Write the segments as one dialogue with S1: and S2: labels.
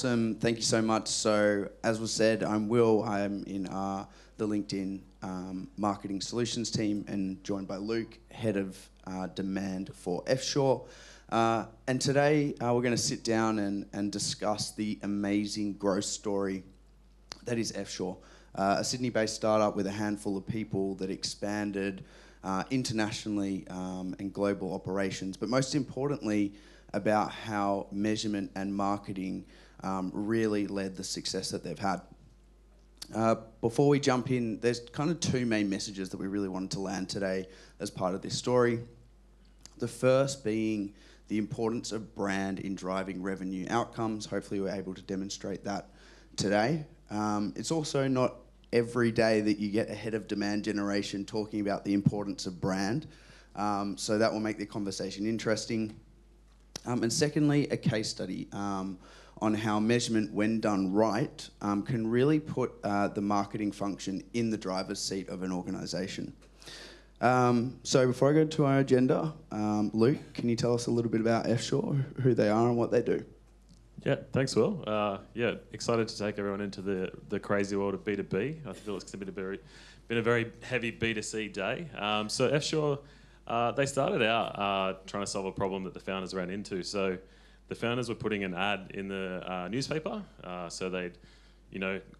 S1: Awesome. Thank you so much. So, as was said, I'm Will. I'm in the LinkedIn marketing solutions team and joined by Luke, head of demand for Eftsure. And today we're going to sit down and discuss the amazing growth story that is Eftsure, a Sydney-based startup with a handful of people that expanded internationally and global operations, but most importantly, about how measurement and marketing really led the success that they've had. Before we jump in, there's kind of two main messages that we really wanted to land today as part of this story. The first being the importance of brand in driving revenue outcomes. Hopefully we're able to demonstrate that today. It's also not every day that you get a head of demand generation talking about the importance of brand. So that will make the conversation interesting. And secondly, a case study on how measurement, when done right, can really put the marketing function in the driver's seat of an organisation. So before I go to our agenda, Luke, can you tell us a little bit about Eftsure, who they are and what they do?
S2: Yeah, thanks, Will. Yeah, excited to take everyone into the crazy world of B2B. I feel it's been a very heavy B2C day. So Eftsure, they started out trying to solve a problem that the founders ran into. So the founders were putting an ad in the newspaper. So they'd,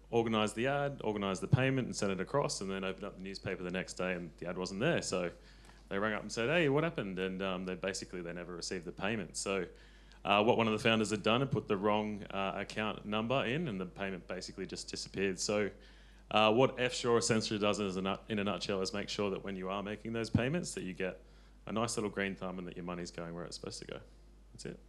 S2: organise the ad, organise the payment and send it across, and then open up the newspaper the next day and the ad wasn't there. So they rang up and said, hey, what happened? And they never received the payment. So what one of the founders had done had put the wrong account number in, and the payment basically just disappeared. So what Eftsure essentially does in a nutshell is make sure that when you are making those payments that you get a nice little green thumb and that your money's going where it's supposed to go. That's it.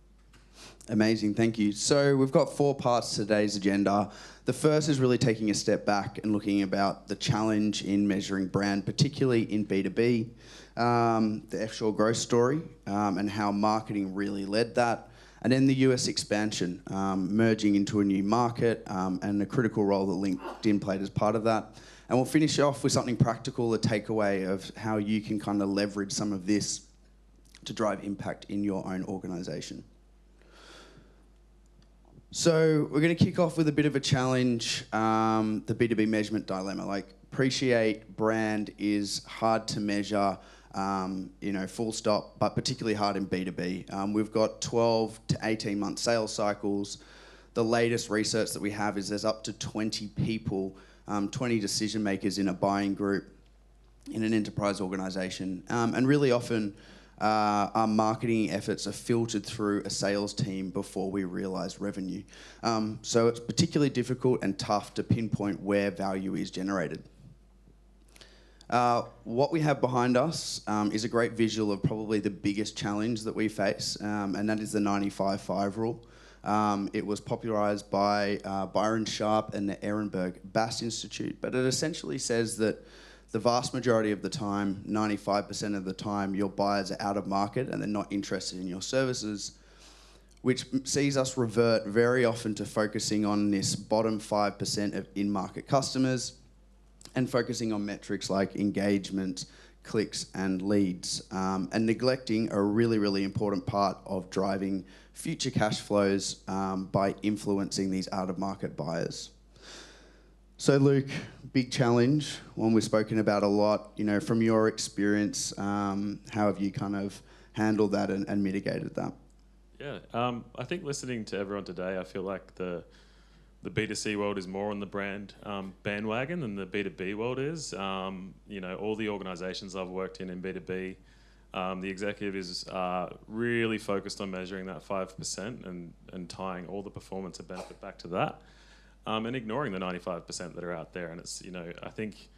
S1: Amazing, thank you. So we've got 4 parts to today's agenda. The first is really taking a step back and looking about the challenge in measuring brand, particularly in B2B, the Eftsure growth story, and how marketing really led that. And then the US expansion, merging into a new market, and the critical role that LinkedIn played as part of that. And we'll finish off with something practical, a takeaway of how you can kind of leverage some of this to drive impact in your own organisation. So we're going to kick off with a bit of a challenge, the B2B measurement dilemma. Appreciate brand is hard to measure, full stop, but particularly hard in B2B. We've got 12 to 18 month sales cycles. The latest research that we have is there's up to 20 people, 20 decision makers in a buying group in an enterprise organisation. And really often our marketing efforts are filtered through a sales team before we realise revenue. So it's particularly difficult and tough to pinpoint where value is generated. What we have behind us is a great visual of probably the biggest challenge that we face, and that is the 95-5 rule. It was popularised by Byron Sharp and the Ehrenberg Bass Institute, but it essentially says that the vast majority of the time, 95% of the time, your buyers are out of market and they're not interested in your services, which sees us revert very often to focusing on this bottom 5% of in-market customers and focusing on metrics like engagement, clicks and leads, and neglecting a really, really important part of driving future cash flows by influencing these out-of-market buyers. So Luke, big challenge, one we've spoken about a lot. From your experience, how have you kind of handled that and mitigated that?
S2: Yeah, I think listening to everyone today, I feel like the B2C world is more on the brand bandwagon than the B2B world is. All the organisations I've worked in B2B, the executives are really focused on measuring that 5% and tying all the performance and benefit back to that. And ignoring the 95% that are out there. And it's, I think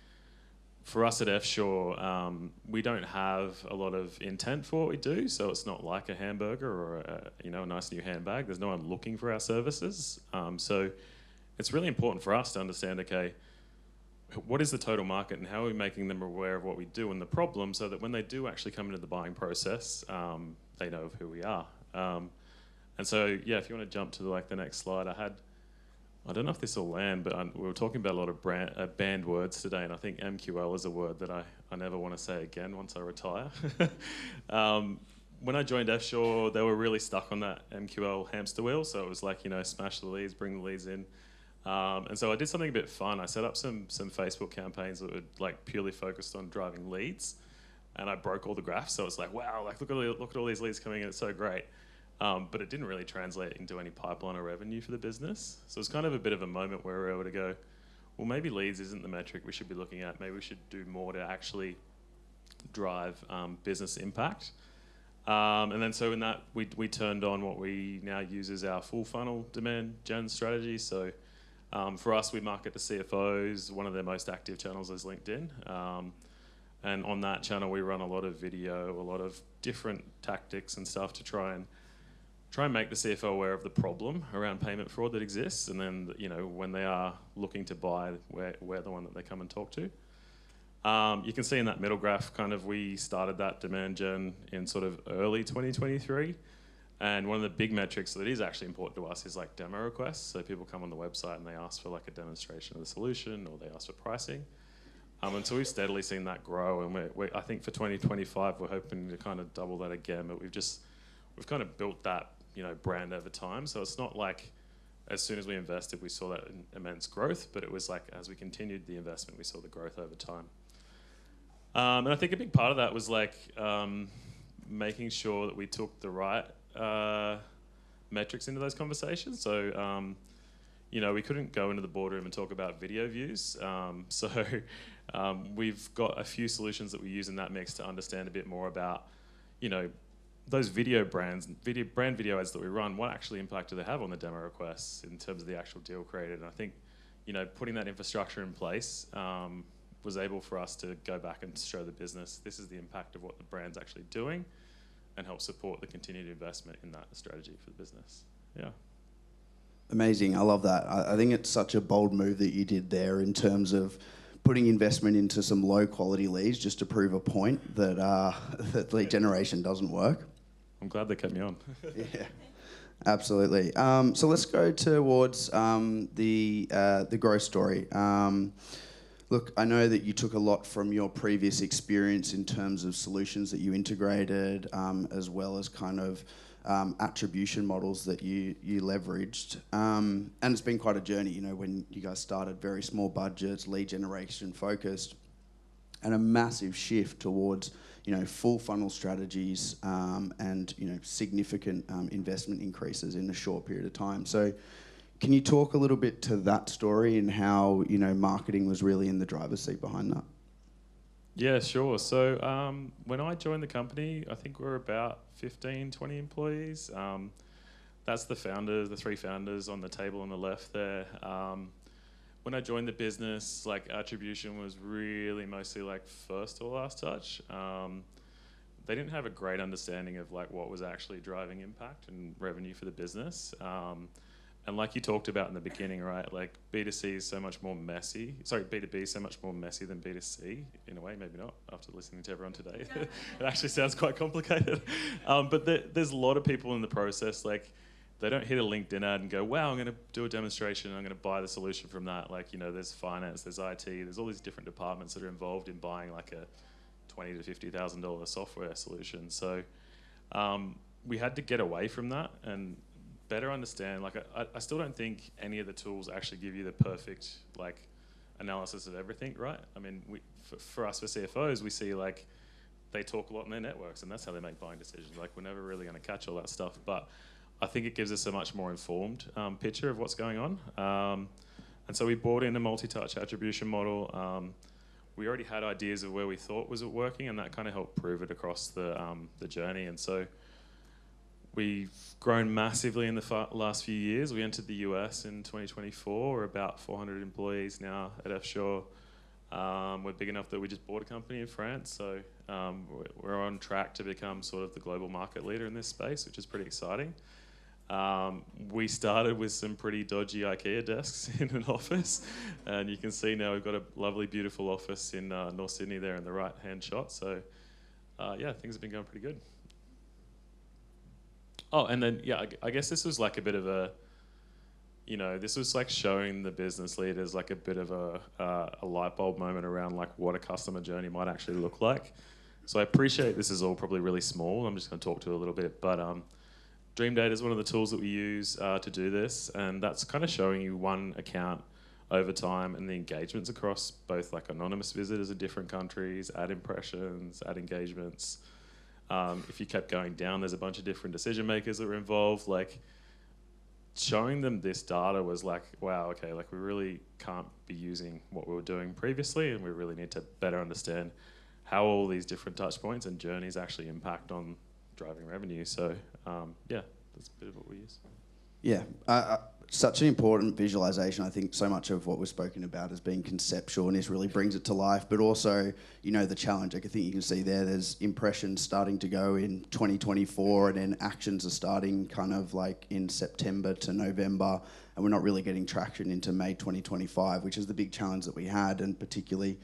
S2: for us at Eftsure, we don't have a lot of intent for what we do. So it's not like a hamburger or a nice new handbag. There's no one looking for our services. So it's really important for us to understand, okay, what is the total market and how are we making them aware of what we do and the problem so that when they do actually come into the buying process, they know of who we are. And so, yeah, if you want to jump to the next slide, I don't know if this will land, but we were talking about a lot of banned words today, and I think MQL is a word that I never want to say again once I retire. when I joined Eftsure, they were really stuck on that MQL hamster wheel. So it was like, smash the leads, bring the leads in. And so I did something a bit fun. I set up some Facebook campaigns that were like purely focused on driving leads, and I broke all the graphs. So it's like, wow, like look at all these leads coming in. It's so great. But it didn't really translate into any pipeline or revenue for the business. So it's kind of a bit of a moment where we're able to go, well, maybe leads isn't the metric we should be looking at. Maybe we should do more to actually drive business impact. And then so in that, we turned on what we now use as our full funnel demand gen strategy. So for us, we market to CFOs. One of their most active channels is LinkedIn. And on that channel, we run a lot of video, a lot of different tactics and stuff to try and make the CFO aware of the problem around payment fraud that exists. And then, when they are looking to buy, we're the one that they come and talk to. You can see in that middle graph, kind of, we started that demand gen in sort of early 2023. And one of the big metrics that is actually important to us is like demo requests. So people come on the website and they ask for like a demonstration of the solution, or they ask for pricing. And so we've steadily seen that grow. And I think for 2025, we're hoping to kind of double that again. But we've kind of built that, brand over time. So it's not like as soon as we invested, we saw that immense growth, but it was like as we continued the investment, we saw the growth over time. And I think a big part of that was like making sure that we took the right metrics into those conversations. So, we couldn't go into the boardroom and talk about video views. We've got a few solutions that we use in that mix to understand a bit more about, those video brand video ads that we run, what actually impact do they have on the demo requests in terms of the actual deal created? And I think, putting that infrastructure in place was able for us to go back and show the business, this is the impact of what the brand's actually doing, and help support the continued investment in that strategy for the business. Yeah.
S1: Amazing. I love that. I think it's such a bold move that you did there in terms of putting investment into some low quality leads just to prove a point that that lead generation doesn't work.
S2: I'm glad they kept me on.
S1: Yeah, absolutely. So let's go towards the growth story. Look, I know that you took a lot from your previous experience in terms of solutions that you integrated, as well as kind of attribution models that you leveraged. And it's been quite a journey, when you guys started, very small budgets, lead generation focused, and a massive shift towards, full funnel strategies, and, significant investment increases in a short period of time. So can you talk a little bit to that story and how, marketing was really in the driver's seat behind that?
S2: Yeah, sure. So when I joined the company, I think we were about 15, 20 employees. That's the founders, the three founders on the table on the left there. When I joined the business, like attribution was really mostly like first or last touch. They didn't have a great understanding of like what was actually driving impact and revenue for the business. And like you talked about in the beginning, right? Like B2C is so much more messy. Sorry, B2B is so much more messy than B2C in a way. Maybe not after listening to everyone today. It actually sounds quite complicated. But there's a lot of people in the process, like they don't hit a LinkedIn ad and go, wow, I'm going to do a demonstration. I'm going to buy the solution from that. Like, there's finance, there's IT, there's all these different departments that are involved in buying like a $20,000 to $50,000 software solution. So we had to get away from that and better understand. Like, I still don't think any of the tools actually give you the perfect like analysis of everything, right? I mean, for us, for CFOs, we see like they talk a lot in their networks, and that's how they make buying decisions. Like, we're never really going to catch all that stuff, but I think it gives us a much more informed picture of what's going on. And so we brought in a multi-touch attribution model. We already had ideas of where we thought was it working, and that kind of helped prove it across the journey. And so we've grown massively in the last few years. We entered the US in 2024. We're about 400 employees now at Eftsure. We're big enough that we just bought a company in France. So we're on track to become sort of the global market leader in this space, which is pretty exciting. We started with some pretty dodgy IKEA desks in an office. And you can see now we've got a lovely, beautiful office in North Sydney there in the right-hand shot. So things have been going pretty good. Oh, and then, I guess this was like a bit of a, this was like showing the business leaders like a bit of a light bulb moment around like what a customer journey might actually look like. So I appreciate this is all probably really small. I'm just going to talk to it a little bit, but Dream Data is one of the tools that we use to do this, and that's kind of showing you one account over time and the engagements across both like anonymous visitors in different countries, ad impressions, ad engagements. If you kept going down, there's a bunch of different decision makers that were involved. Like showing them this data was like, wow, okay, like we really can't be using what we were doing previously, and we really need to better understand how all these different touch points and journeys actually impact on driving revenue. So yeah, that's a bit of what we use.
S1: Yeah, such an important visualization. I think so much of what we've spoken about has been conceptual, and this really brings it to life. But also, you know, the challenge. Like I think you can see there's impressions starting to go in 2024, and then actions are starting kind of like in September to November, and we're not really getting traction into May 2025, which is the big challenge that we had, and particularly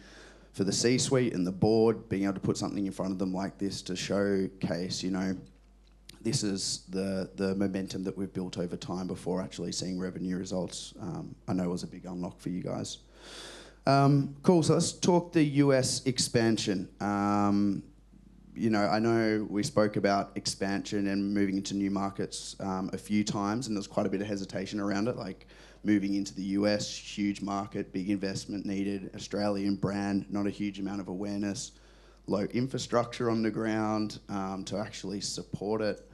S1: for the C-suite and the board, being able to put something in front of them like this to showcase, you know, this is the momentum that we've built over time before actually seeing revenue results. I know it was a big unlock for you guys. Cool, so let's talk the US expansion. You know, I know we spoke about expansion and moving into new markets a few times, and there's quite a bit of hesitation around it, like moving into the US, huge market, big investment needed, Australian brand, not a huge amount of awareness, low infrastructure on the ground to actually support it.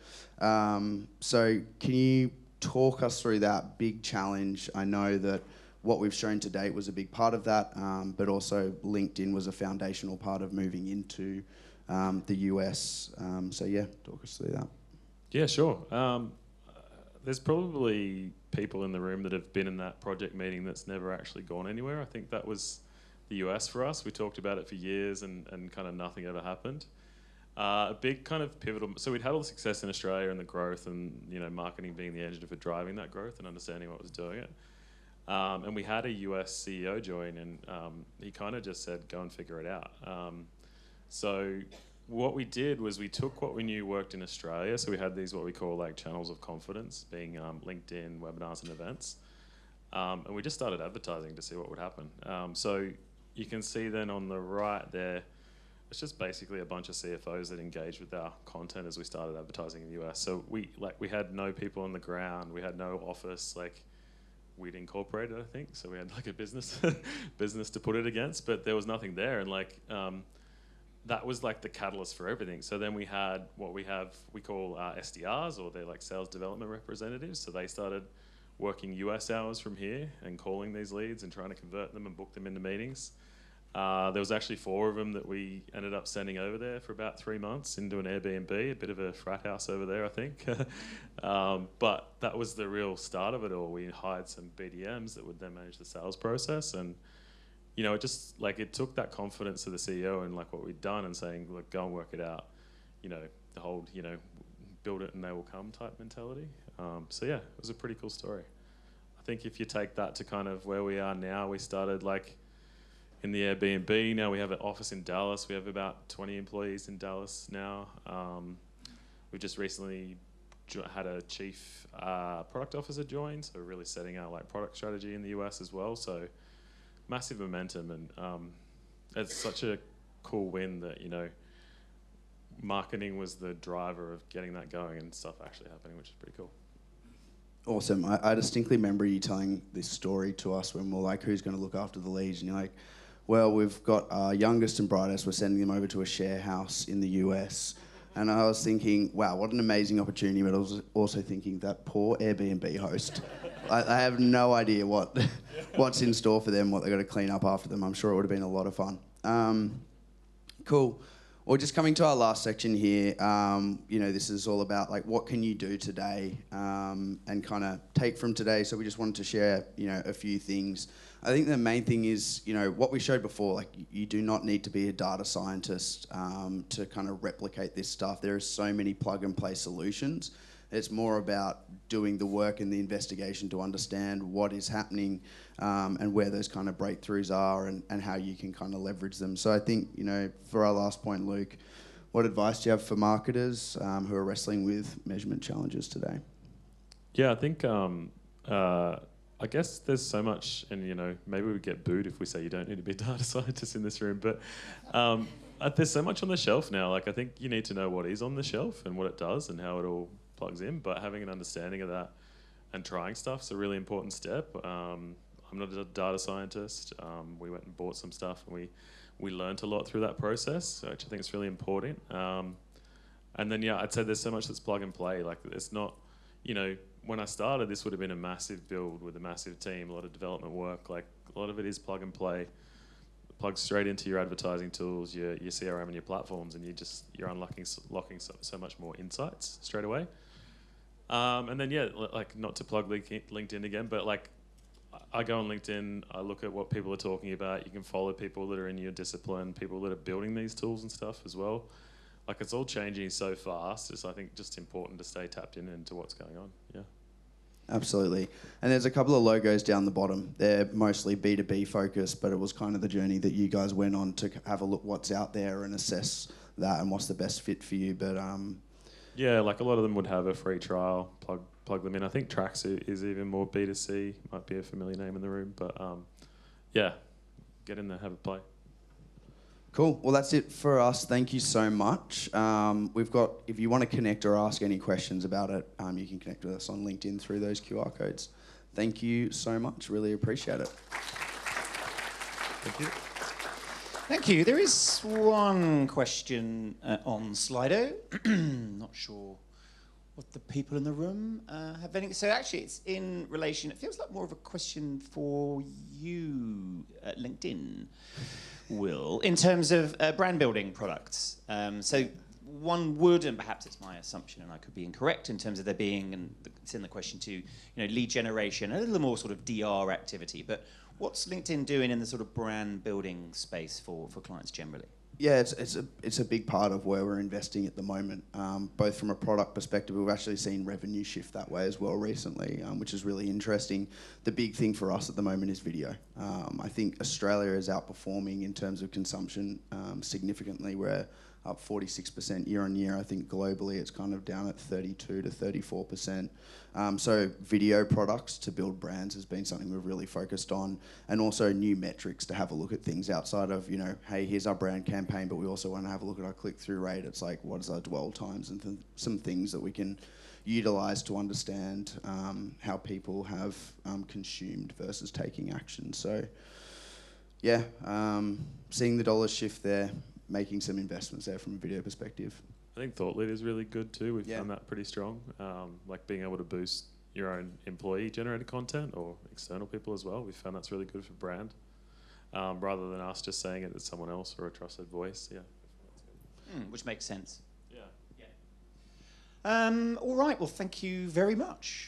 S1: So can you talk us through that big challenge? I know that what we've shown to date was a big part of that, but also LinkedIn was a foundational part of moving into the US. So yeah, talk us through that.
S2: Yeah, sure. There's probably people in the room that have been in that project meeting that's never actually gone anywhere. I think that was the US for us. We talked about it for years and kind of nothing ever happened. A big kind of pivotal, so we'd had all the success in Australia and the growth and, you know, marketing being the engine for driving that growth and understanding what was doing it. And we had a US CEO join, and he kind of just said, go and figure it out. So what we did was we took what we knew worked in Australia. So we had these what we call like channels of confidence, being LinkedIn, webinars and events. And we just started advertising to see what would happen. So you can see then on the right there, it's just basically a bunch of CFOs that engaged with our content as we started advertising in the US. So we had no people on the ground, we had no office, like we'd incorporated, I think. So we had like a business to put it against, but there was nothing there. And like, that was like the catalyst for everything. So then we had what we call SDRs, or they're like sales development representatives. So they started working US hours from here and calling these leads and trying to convert them and book them into meetings. There was actually 4 of them that we ended up sending over there for about 3 months into an Airbnb, a bit of a frat house over there, I think. But that was the real start of it all. We hired some BDMs that would then manage the sales process, and you know, it just like it took that confidence of the CEO and like what we'd done and saying, look, go and work it out. You know, the whole, you know, build it and they will come type mentality. So yeah, it was a pretty cool story. I think if you take that to kind of where we are now, we started like in the Airbnb. Now we have an office in Dallas. We have about 20 employees in Dallas now. We just recently had a chief product officer join, so we're really setting out like product strategy in the US as well. So massive momentum, and it's such a cool win that, you know, marketing was the driver of getting that going and stuff actually happening, which is pretty cool.
S1: Awesome. I distinctly remember you telling this story to us when we're like, who's going to look after the leads? And you're like, well, we've got our youngest and brightest. We're sending them over to a share house in the US. And I was thinking, wow, what an amazing opportunity. But I was also thinking that poor Airbnb host. I have no idea what's in store for them, what they've got to clean up after them. I'm sure it would have been a lot of fun. Cool. Well, just coming to our last section here, you know, this is all about like what can you do today and kind of take from today. So we just wanted to share, you know, a few things. I think the main thing is, you know, what we showed before, like you do not need to be a data scientist to kind of replicate this stuff. There are so many plug and play solutions. It's more about doing the work and the investigation to understand what is happening and where those kind of breakthroughs are and how you can kind of leverage them. So I think, you know, for our last point, Luke, what advice do you have for marketers who are wrestling with measurement challenges today?
S2: Yeah, I think, I guess there's so much, and, you know, maybe we get booed if we say you don't need to be a data scientist in this room, but There's so much on the shelf now. Like, I think you need to know what is on the shelf and what it does and how it all plugs in. But having an understanding of that and trying stuff is a really important step. I'm not a data scientist. We went and bought some stuff, and we learned a lot through that process, which I think is really important. And then, yeah, I'd say there's so much that's plug and play. Like, it's not, you know, when I started, this would have been a massive build with a massive team, a lot of development work. Like, a lot of it is plug and play. Plug straight into your advertising tools, your CRM and your platforms, and you're unlocking so much more insights straight away. And then, yeah, like, not to plug LinkedIn again, but like, I go on LinkedIn, I look at what people are talking about. You can follow people that are in your discipline, people that are building these tools and stuff as well. Like, it's all changing so fast. It's, I think, just important to stay tapped into what's going on. Yeah.
S1: Absolutely. And there's a couple of logos down the bottom. They're mostly B2B focused, but it was kind of the journey that you guys went on to have a look what's out there and assess that and what's the best fit for you. But
S2: yeah, like, a lot of them would have a free trial, plug them in. I think Tracksuit is even more B2C, might be a familiar name in the room, but yeah, get in there, have a play.
S1: Cool. Well, that's it for us. Thank you so much. We've got, if you want to connect or ask any questions about it, you can connect with us on LinkedIn through those QR codes. Thank you so much. Really appreciate it.
S2: Thank you.
S3: Thank you. There is one question on Slido. Not sure what the people in the room have any. So actually, it's in relation. It feels like more of a question for you at LinkedIn, Will, in terms of brand building products. So one would, and perhaps it's my assumption, and I could be incorrect in terms of there being, and it's in the question too, lead generation, a little more sort of DR activity. But what's LinkedIn doing in the sort of brand building space for clients generally?
S1: Yeah, it's a big part of where we're investing at the moment. Both from a product perspective, we've actually seen revenue shift that way as well recently, which is really interesting. The big thing for us at the moment is video. I think Australia is outperforming in terms of consumption significantly. We're up 46% year on year. I think globally it's kind of down at 32 to 34%. So video products to build brands has been something we've really focused on, and also new metrics to have a look at things outside of, hey, here's our brand campaign, but we also want to have a look at our click-through rate. It's like, what is our dwell times, and some things that we can utilize to understand how people have consumed versus taking action. So yeah, seeing the dollars shift there, making some investments there from a video perspective.
S2: I think Thought Leader is really good too. We've found that pretty strong. Like, being able to boost your own employee-generated content or external people as well. We found that's really good for brand, rather than us just saying it to someone else or a trusted voice. Yeah,
S3: Which makes sense.
S2: Yeah.
S3: All right. Well, thank you very much.